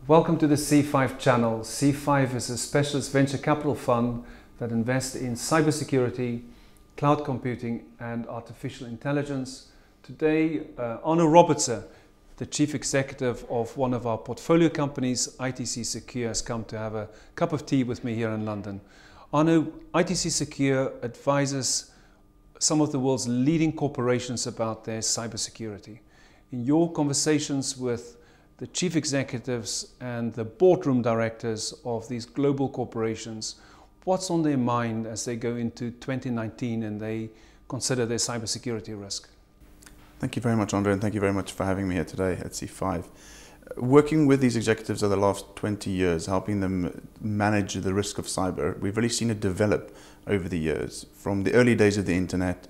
Welcome to the C5 channel. C5 is a specialist venture capital fund that invests in cybersecurity, cloud computing and artificial intelligence. Today, Arno Robbertse, the chief executive of one of our portfolio companies, ITC Secure, has come to have a cup of tea with me here in London. Arno, ITC Secure advises some of the world's leading corporations about their cybersecurity. In your conversations with the chief executives and the boardroom directors of these global corporations, what's on their mind as they go into 2019 and they consider their cybersecurity risk? Thank you very much, André, and thank you very much for having me here today at C5. Working with these executives over the last 20 years, helping them manage the risk of cyber, we've really seen it develop over the years, from the early days of the internet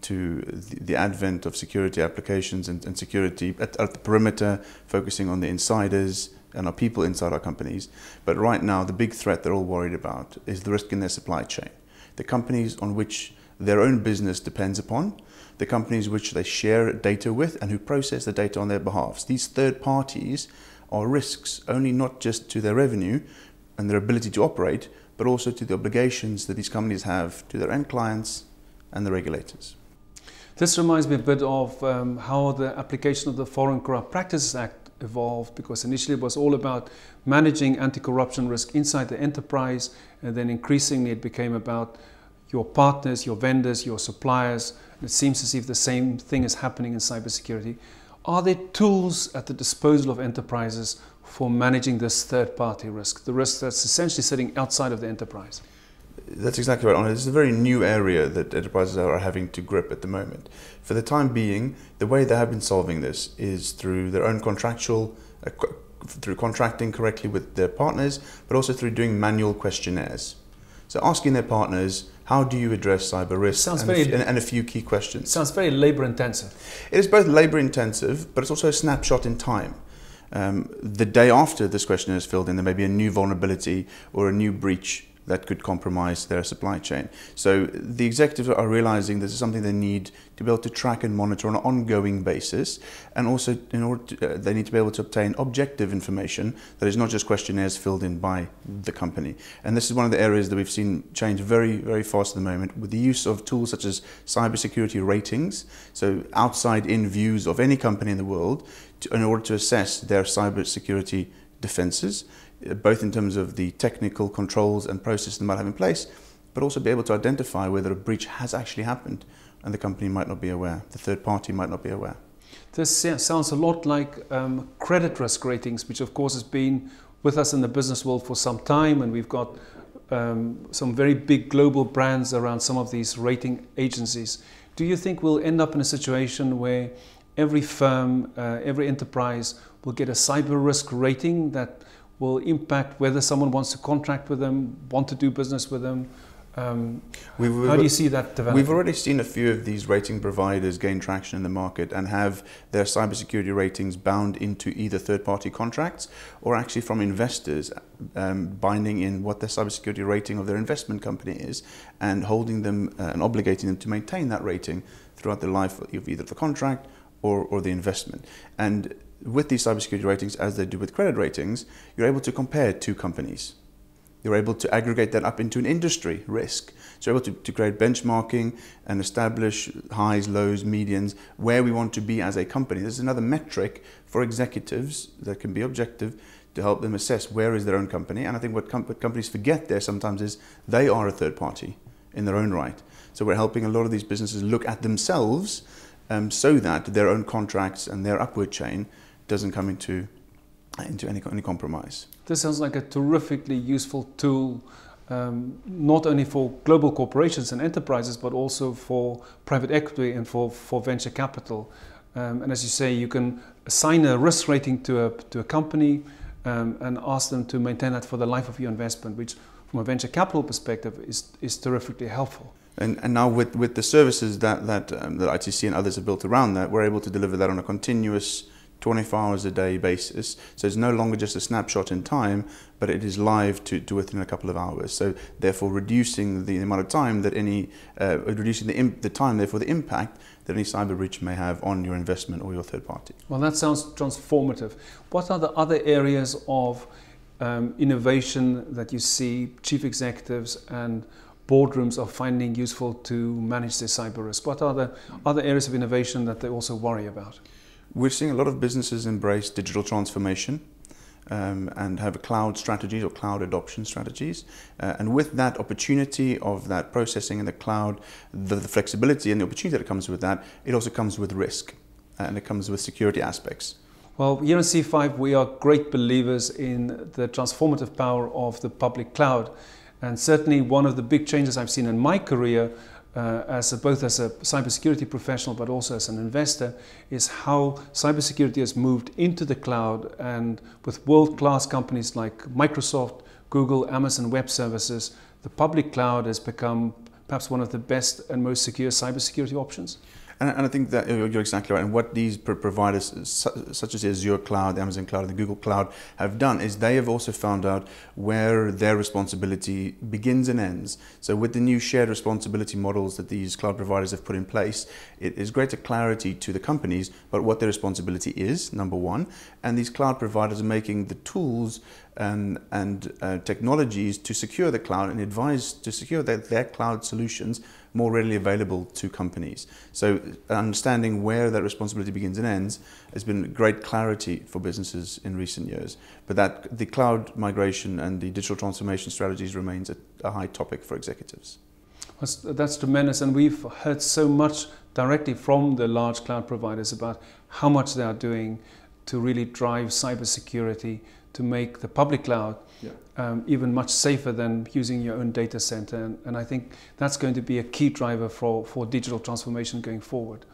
to the advent of security applications and security at the perimeter, focusing on the insiders and our people inside our companies. But right now, the big threat they're all worried about is the risk in their supply chain. The companies on which their own business depends upon, the companies which they share data with and who process the data on their behalf. These third parties are risks, only not just to their revenue and their ability to operate, but also to the obligations that these companies have to their end clients and the regulators. This reminds me a bit of how the application of the Foreign Corrupt Practices Act evolved, because initially it was all about managing anti-corruption risk inside the enterprise, and then increasingly it became about your partners, your vendors, your suppliers. And it seems as if the same thing is happening in cybersecurity. Are there tools at the disposal of enterprises for managing this third-party risk, the risk that's essentially sitting outside of the enterprise? That's exactly right, Arno. This is a very new area that enterprises are having to grip at the moment. For the time being, the way they have been solving this is through their own through contracting correctly with their partners, but also through doing manual questionnaires. So asking their partners, how do you address cyber risk? And a few key questions. Sounds very labor intensive. It is both labor intensive, but it's also a snapshot in time. The day after this questionnaire is filled in, there may be a new vulnerability or a new breach that could compromise their supply chain. So the executives are realizing this is something they need to be able to track and monitor on an ongoing basis, and also they need to be able to obtain objective information that is not just questionnaires filled in by the company. And this is one of the areas that we've seen change very, very fast at the moment, with the use of tools such as cybersecurity ratings, so outside-in views of any company in the world, in order to assess their cybersecurity defenses, both in terms of the technical controls and processes they might have in place, but also be able to identify whether a breach has actually happened and the company might not be aware, the third party might not be aware. This sounds a lot like credit risk ratings, which of course has been with us in the business world for some time, and we've got some very big global brands around some of these rating agencies. Do you think we'll end up in a situation where every firm, every enterprise will get a cyber risk rating that will impact whether someone wants to contract with them, want to do business with them? How do you see that developing? We've already seen a few of these rating providers gain traction in the market and have their cybersecurity ratings bound into either third-party contracts or actually from investors, binding in what their cybersecurity rating of their investment company is and holding them and obligating them to maintain that rating throughout the life of either the contract or the investment. And with these cybersecurity ratings, as they do with credit ratings, you're able to compare two companies. You're able to aggregate that up into an industry risk. So you're able to create benchmarking and establish highs, lows, medians, where we want to be as a company. This is another metric for executives that can be objective to help them assess where is their own company. And I think what companies forget there sometimes is they are a third party in their own right. So we're helping a lot of these businesses look at themselves so that their own contracts and their upward chain doesn't come into any compromise. This sounds like a terrifically useful tool, not only for global corporations and enterprises, but also for private equity and for venture capital. And as you say, you can assign a risk rating to a company and ask them to maintain that for the life of your investment, which from a venture capital perspective is terrifically helpful. And now with the services that ITC and others have built around that, we're able to deliver that on a continuous 24 hours a day basis. So it's no longer just a snapshot in time, but it is live to within a couple of hours. So therefore reducing the amount of time that reducing the time, therefore the impact that any cyber breach may have on your investment or your third party. Well, that sounds transformative. What are the other areas of innovation that you see chief executives and boardrooms are finding useful to manage their cyber risk? What are the other areas of innovation that they also worry about? We're seeing a lot of businesses embrace digital transformation and have cloud strategies or cloud adoption strategies. And with that opportunity of that processing in the cloud, the flexibility and the opportunity that comes with that, it also comes with risk and it comes with security aspects. Well, here at C5, we are great believers in the transformative power of the public cloud. And certainly one of the big changes I've seen in my career both as a cybersecurity professional but also as an investor is how cybersecurity has moved into the cloud, and with world-class companies like Microsoft, Google, Amazon Web Services, the public cloud has become perhaps one of the best and most secure cybersecurity options. And I think that you're exactly right. And what these providers, such as Azure Cloud, the Amazon Cloud, and the Google Cloud, have done is they have also found out where their responsibility begins and ends. So with the new shared responsibility models that these cloud providers have put in place, it is greater clarity to the companies about what their responsibility is, number one. And these cloud providers are making the tools and technologies to secure the cloud and advise to secure their cloud solutions more readily available to companies. So understanding where that responsibility begins and ends has been great clarity for businesses in recent years. But that the cloud migration and the digital transformation strategies remains a high topic for executives. That's tremendous, and we've heard so much directly from the large cloud providers about how much they are doing to really drive cybersecurity, to make the public cloud even much safer than using your own data center. And I think that's going to be a key driver for digital transformation going forward.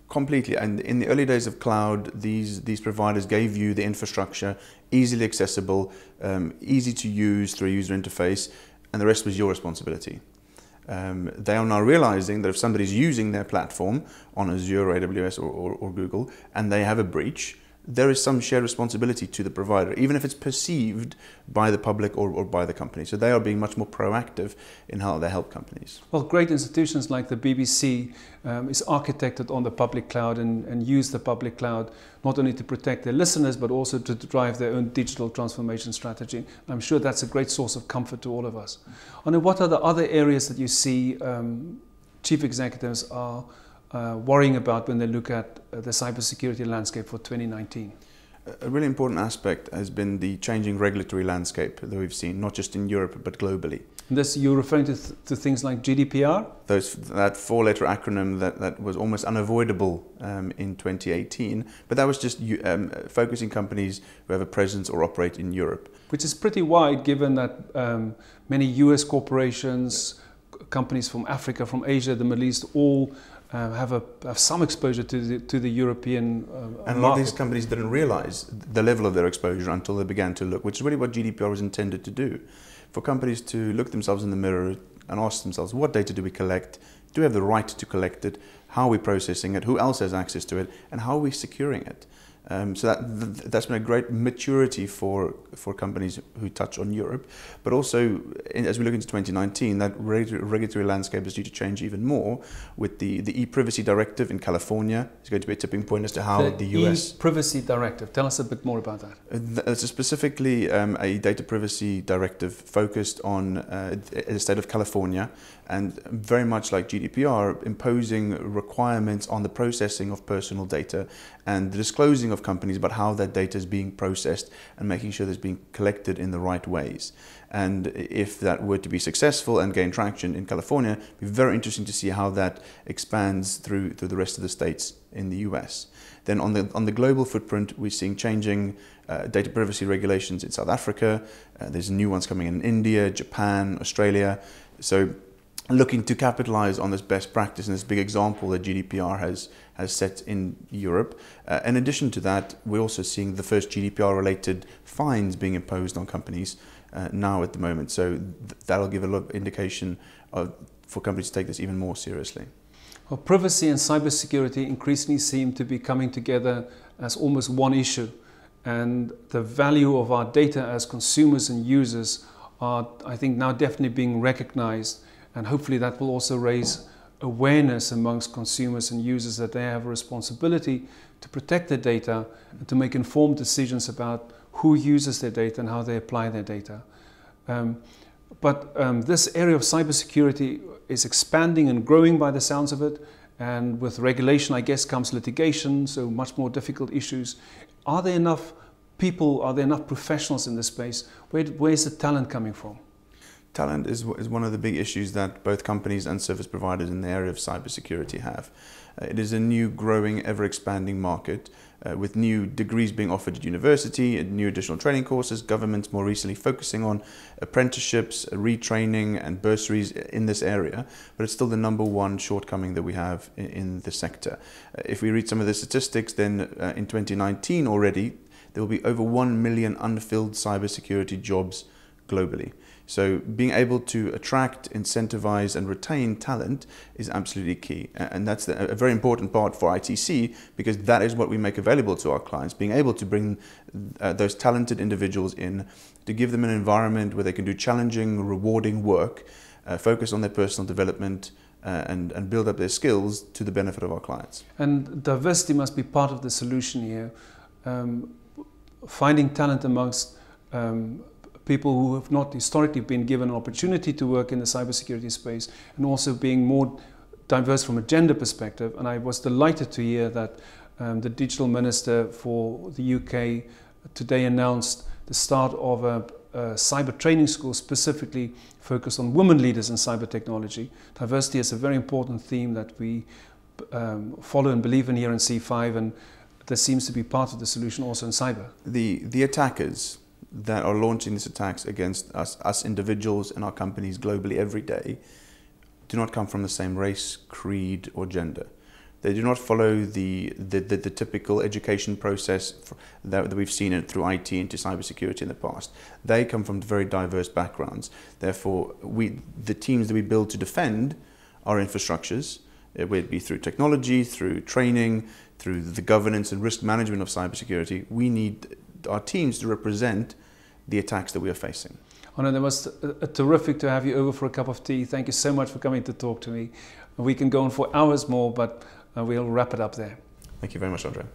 Completely. And in the early days of cloud, these providers gave you the infrastructure, easily accessible, easy to use through a user interface, and the rest was your responsibility. They are now realizing that if somebody's using their platform on Azure, AWS or Google, and they have a breach, there is some shared responsibility to the provider, even if it's perceived by the public or by the company. So they are being much more proactive in how they help companies. Well, great institutions like the BBC is architected on the public cloud and use the public cloud not only to protect their listeners but also to drive their own digital transformation strategy. I'm sure that's a great source of comfort to all of us. And what are the other areas that you see chief executives are worrying about when they look at the cybersecurity landscape for 2019? A really important aspect has been the changing regulatory landscape that we've seen, not just in Europe but globally. And this, you're referring to things like GDPR? That four-letter acronym that was almost unavoidable in 2018, but that was just focusing companies who have a presence or operate in Europe. Which is pretty wide, given that many US corporations, companies from Africa, from Asia, the Middle East, all have some exposure to the European and a lot of these companies didn't realize the level of their exposure until they began to look, which is really what GDPR was intended to do. For companies to look themselves in the mirror and ask themselves, what data do we collect? Do we have the right to collect it? How are we processing it? Who else has access to it? And how are we securing it? So that's been a great maturity for companies who touch on Europe. But also, as we look into 2019, that regulatory landscape is due to change even more with the e-privacy directive in California. It's going to be a tipping point as to how the US... e-privacy directive. Tell us a bit more about that. It's specifically a data privacy directive focused on the state of California, and very much like GDPR, imposing requirements on the processing of personal data and the disclosing of companies about how that data is being processed and making sure that it's being collected in the right ways. And if that were to be successful and gain traction in California, it'd be very interesting to see how that expands through the rest of the states in the US. Then on the global footprint, we're seeing changing data privacy regulations in South Africa. There's new ones coming in India, Japan, Australia. So looking to capitalize on this best practice and this big example that GDPR has set in Europe. In addition to that, we're also seeing the first GDPR-related fines being imposed on companies now at the moment. So that'll give a lot of indication for companies to take this even more seriously. Well, privacy and cybersecurity increasingly seem to be coming together as almost one issue, and the value of our data as consumers and users are, I think, now definitely being recognized, and hopefully that will also raise awareness amongst consumers and users that they have a responsibility to protect their data and to make informed decisions about who uses their data and how they apply their data. But this area of cybersecurity is expanding and growing by the sounds of it, and with regulation, I guess, comes litigation, so much more difficult issues. Are there enough people, are there enough professionals in this space? Where's the talent coming from? Talent is one of the big issues that both companies and service providers in the area of cybersecurity have. It is a new, growing, ever-expanding market with new degrees being offered at university and new additional training courses, governments more recently focusing on apprenticeships, retraining and bursaries in this area, but it's still the number one shortcoming that we have in the sector. If we read some of the statistics, then in 2019 already, there will be over 1 million unfilled cybersecurity jobs globally. So being able to attract, incentivize and retain talent is absolutely key. And that's a very important part for ITC, because that is what we make available to our clients, being able to bring those talented individuals in, to give them an environment where they can do challenging, rewarding work, focus on their personal development and build up their skills to the benefit of our clients. And diversity must be part of the solution here. Finding talent amongst people who have not historically been given an opportunity to work in the cybersecurity space, and also being more diverse from a gender perspective. And I was delighted to hear that the digital minister for the UK today announced the start of a cyber training school specifically focused on women leaders in cyber technology. Diversity is a very important theme that we follow and believe in here in C5, and this seems to be part of the solution also in cyber. The attackers that are launching these attacks against us individuals and our companies globally every day do not come from the same race, creed or gender. They do not follow the typical education process that we've seen through IT into cybersecurity in the past. They come from very diverse backgrounds. Therefore, the teams that we build to defend our infrastructures, whether it be through technology, through training, through the governance and risk management of cybersecurity, we need our teams to represent the attacks that we are facing. Arno, it was terrific to have you over for a cup of tea. Thank you so much for coming to talk to me. We can go on for hours more, but we'll wrap it up there. Thank you very much, André.